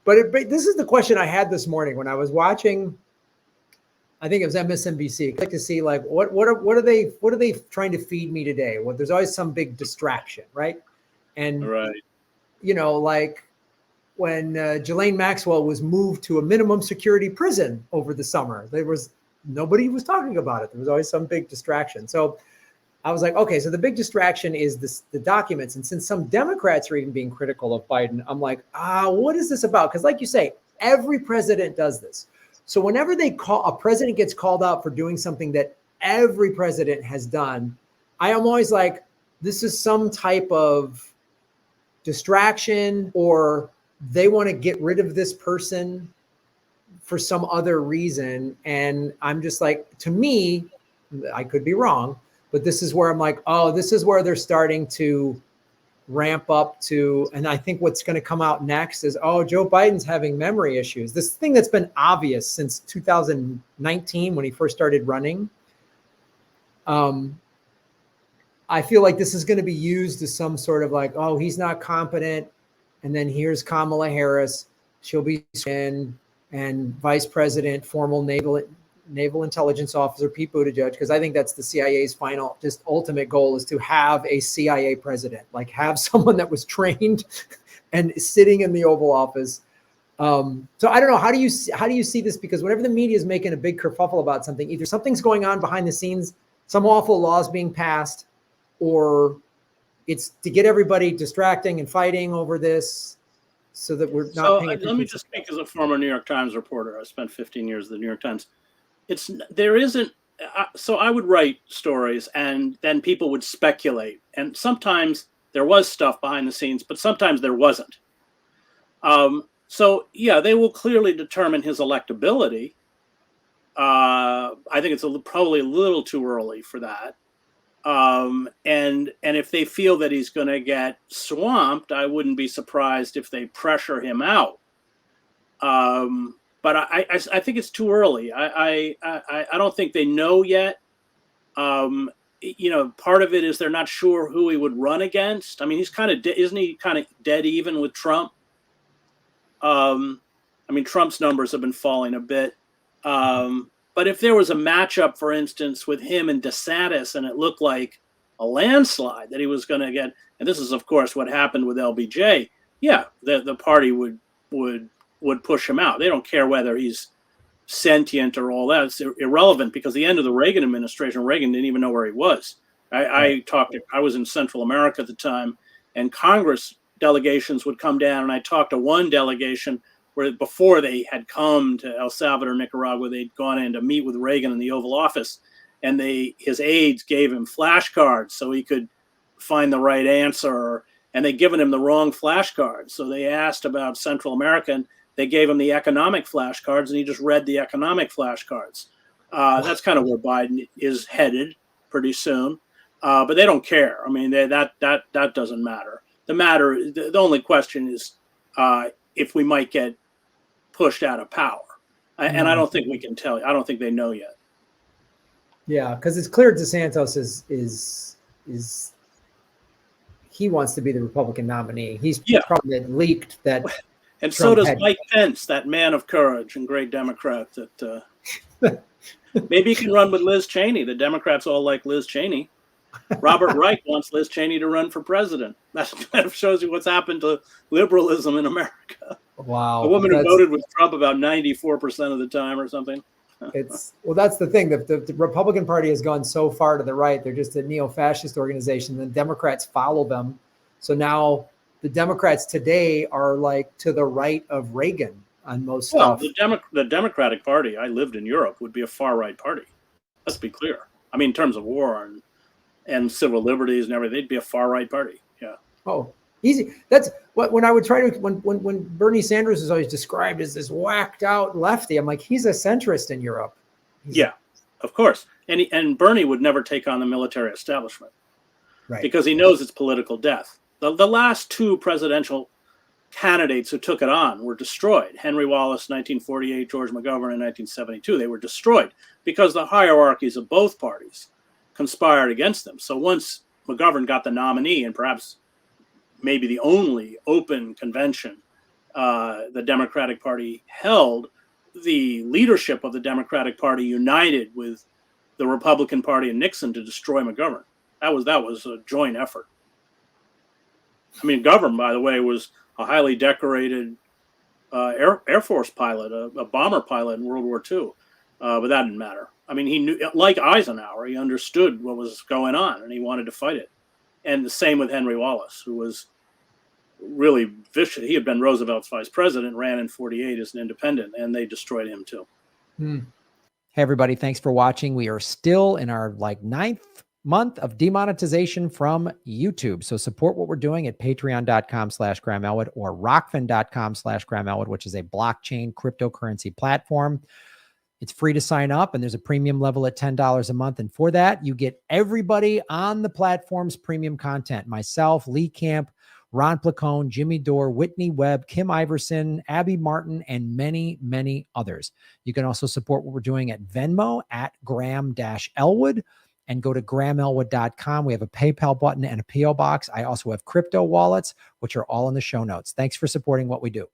But this is the question I had this morning when I was watching. I think it was MSNBC. I'd like to see like what are they trying to feed me today? Well, there's always some big distraction, right? And like when Ghislaine Maxwell was moved to a minimum security prison over the summer, nobody was talking about it. There was always some big distraction. So I was like, okay, so the big distraction is the documents. And since some Democrats are even being critical of Biden, I'm like, what is this about? Because like you say, every president does this. So whenever a president gets called out for doing something that every president has done, I am always like, this is some type of distraction, or they want to get rid of this person for some other reason. And I'm just like, to me, I could be wrong, but this is where I'm like, oh, this is where they're starting to ramp up to. And I think what's going to come out next is, oh, Joe Biden's having memory issues. This thing that's been obvious since 2019 when he first started running. I feel like this is going to be used as some sort of like, oh, he's not competent. And then here's Kamala Harris. She'll be in, and Vice President, former Naval Intelligence Officer Pete Buttigieg, because I think that's the CIA's final, just ultimate goal is to have a CIA president, like have someone that was trained and sitting in the Oval Office. So I don't know. How do you see this? Because whenever the media is making a big kerfuffle about something, either something's going on behind the scenes, some awful laws being passed, or it's to get everybody distracting and fighting over this so that we're not paying attention. Let me just speak as a former New York Times reporter. I spent 15 years at the New York Times. So I would write stories and then people would speculate. And sometimes there was stuff behind the scenes, but sometimes there wasn't. So yeah, they will clearly determine his electability. I think it's probably a little too early for that. And if they feel that he's going to get swamped, I wouldn't be surprised if they pressure him out. But I think it's too early. I don't think they know yet. Part of it is they're not sure who he would run against. I mean, he's kind of isn't he kind of dead even with Trump? Trump's numbers have been falling a bit. But if there was a matchup, for instance, with him and DeSantis, and it looked like a landslide that he was going to get, and this is, of course, what happened with LBJ. Yeah, the party would push him out. They don't care whether he's sentient or all that. It's irrelevant because the end of the Reagan administration, Reagan didn't even know where he was. I was in Central America at the time, and Congress delegations would come down, and I talked to one delegation where before they had come to El Salvador, Nicaragua, they'd gone in to meet with Reagan in the Oval Office, and his aides gave him flashcards so he could find the right answer, and they'd given him the wrong flashcards. So they asked about Central America, and they gave him the economic flashcards, and he just read the economic flashcards. That's kind of where Biden is headed pretty soon, but they don't care. I mean, that doesn't matter. The only question is if we might get pushed out of power, and I don't think we can tell. I don't think they know yet. Yeah, because it's clear DeSantis is he wants to be the Republican nominee. He's probably leaked that. And Trump so does Mike Pence, that man of courage and great Democrat. That maybe he can run with Liz Cheney. The Democrats all like Liz Cheney. Robert Reich wants Liz Cheney to run for president. That kind of shows you what's happened to liberalism in America. Wow. A woman who voted with Trump about 94% of the time or something. That's the thing. The Republican Party has gone so far to the right. They're just a neo-fascist organization. The Democrats follow them. So now the Democrats today are like to the right of Reagan on most stuff. The Democratic Party, I lived in Europe, would be a far-right party. Let's be clear. I mean, in terms of war and civil liberties and everything, they'd be a far-right party. Yeah. Oh, easy. That's what when I would try to when Bernie Sanders is always described as this whacked out lefty. I'm like, he's a centrist in Europe. Yeah, of course. And Bernie would never take on the military establishment, right? Because he knows it's political death. The last two presidential candidates who took it on were destroyed. Henry Wallace, 1948, George McGovern in 1972. They were destroyed because the hierarchies of both parties conspired against them. So once McGovern got the nominee and perhaps maybe the only open convention the Democratic Party held, the leadership of the Democratic Party united with the Republican Party and Nixon to destroy McGovern. That was a joint effort. I mean, McGovern, by the way, was a highly decorated Air Force pilot, a bomber pilot in World War II, but that didn't matter. I mean, he knew, like Eisenhower, he understood what was going on and he wanted to fight it. And the same with Henry Wallace, who was really vicious. He had been Roosevelt's vice president, ran in 48 as an independent, and they destroyed him too. Hey, everybody. Thanks for watching. We are still in our 9th month of demonetization from YouTube. So support what we're doing at patreon.com/Graham Elwood or rockfin.com/Graham Elwood, which is a blockchain cryptocurrency platform. It's free to sign up, and there's a premium level at $10 a month. And for that, you get everybody on the platform's premium content. Myself, Lee Camp, Ron Placone, Jimmy Dore, Whitney Webb, Kim Iverson, Abby Martin, and many, many others. You can also support what we're doing at Venmo at Graham-Elwood and go to GrahamElwood.com. We have a PayPal button and a PO box. I also have crypto wallets, which are all in the show notes. Thanks for supporting what we do.